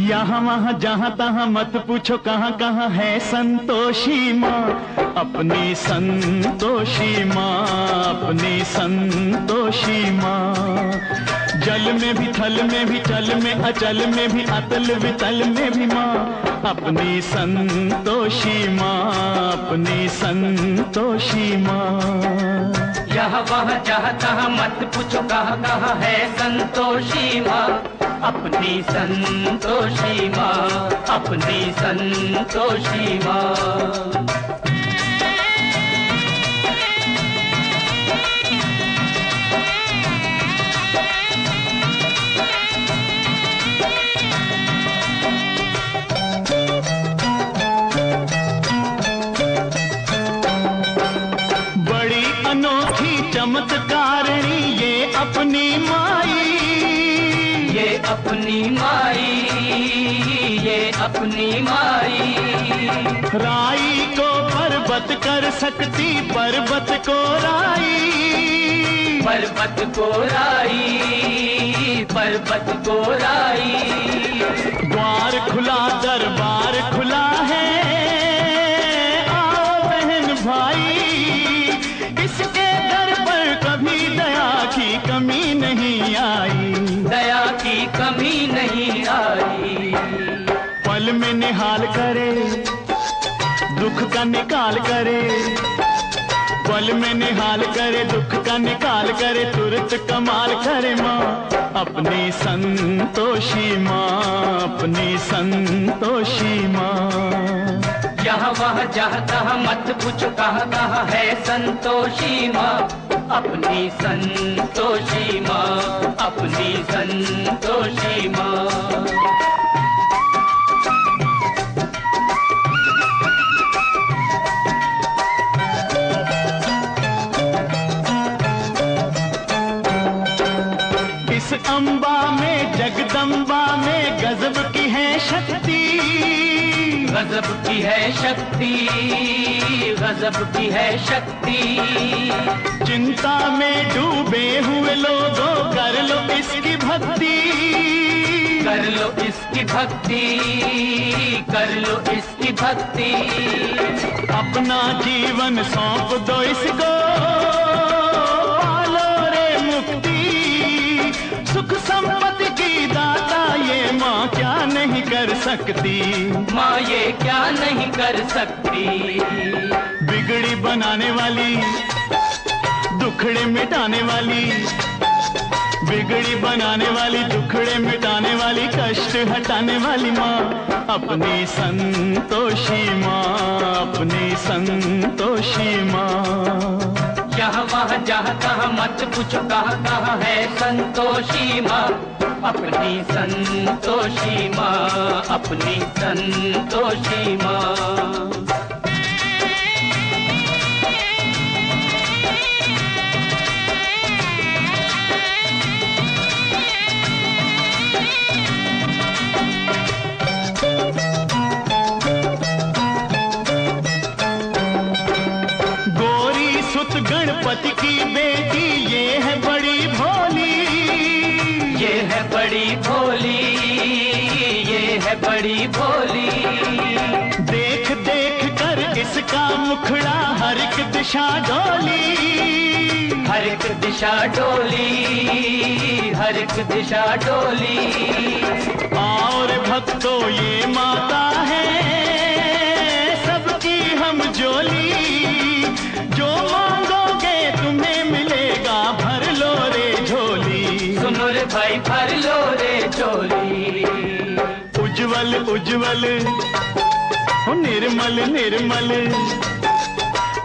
यहाँ वहाँ जहाँ तहाँ मत पूछो कहाँ कहाँ है संतोषी माँ, अपनी संतोषी माँ, अपनी संतोषी माँ। जल में भी थल में भी चल में अचल में भी अतल वितल में भी माँ, अपनी संतोषी माँ, अपनी संतोषी माँ। यहाँ वहाँ जहाँ तहाँ मत पूछो कहाँ कहाँ है संतोषी माँ, अपनी संतोषी माँ, अपनी संतोषी माँ। बड़ी अनोखी चमत्कारिणी ये अपनी माई, ये अपनी माई, ये अपनी माई। राई को पर्वत कर सकती पर्वत को राई, पर्वत को राई, पर्वत को राई। द्वार खुला दरबार खुला है, आओ बहन भाई, इसके दर पर कभी दया की कमी नहीं आई, दया की कमी नहीं आई। पल में निहाल करे दुख का निकाल करे, पल में निहाल करे दुख का निकाल करे, तुरंत कमाल करे माँ, अपनी संतोषी माँ, अपनी संतोषी माँ। यहाँ वहाँ जहाँ तहाँ मत पूछो कहाँ कहाँ है संतोषी माँ, अपनी संतोषी माँ, अपनी संतोषी माँ। इस अम्बा में जगदम्बा में गजब की है शक्ति, गजब की है शक्ति, गजब की है शक्ति। चिंता में डूबे हुए लोगों कर लो इसकी भक्ति, कर लो इसकी भक्ति, कर लो इसकी भक्ति। अपना जीवन सौंप दो इसको, पालो रे मुक्ति, सुख संपत्ति की दाता ये माँ क्या नहीं कर सकती, माँ ये क्या नहीं कर सकती। बिगड़ी बनाने वाली दुखड़े मिटाने वाली, बिगड़ी बनाने वाली दुखड़े मिटाने वाली, कष्ट हटाने वाली माँ, अपनी संतोषी माँ, अपनी संतोषी माँ। यहाँ वहाँ जहाँ तहाँ मत पूछो कहाँ कहाँ है संतोषी माँ, अपनी संतोषी माँ, अपनी संतोषी माँ। गणपति की बेटी ये है बड़ी भोली, ये है बड़ी भोली, ये है बड़ी भोली। देख देख कर इसका मुखड़ा हर एक दिशा डोली, हर एक दिशा डोली, हर एक दिशा डोली। और भक्तों ये माता है सबकी हम जोली, जो मांगोगे तुम्हें मिलेगा, भर लो रे झोली। सुनो रे भाई भर लो रे झोली। उज्जवल उज्जवल निर्मल निर्मल,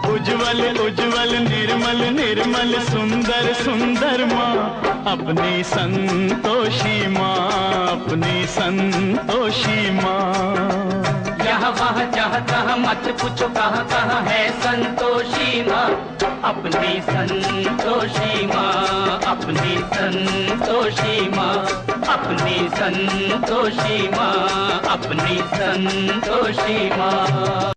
उज्जवल उज्जवल उज्जवल निर्मल निर्मल सुंदर सुंदर माँ अपनी संतोषी माँ, अपनी संतोषी माँ। यहाँ वहाँ जहाँ तहाँ मत पूछो कहाँ कहाँ है संतोषी माँ, अपनी संतोषी माँ, अपनी संतोषी माँ, अपनी संतोषी माँ, अपनी संतोषी माँ।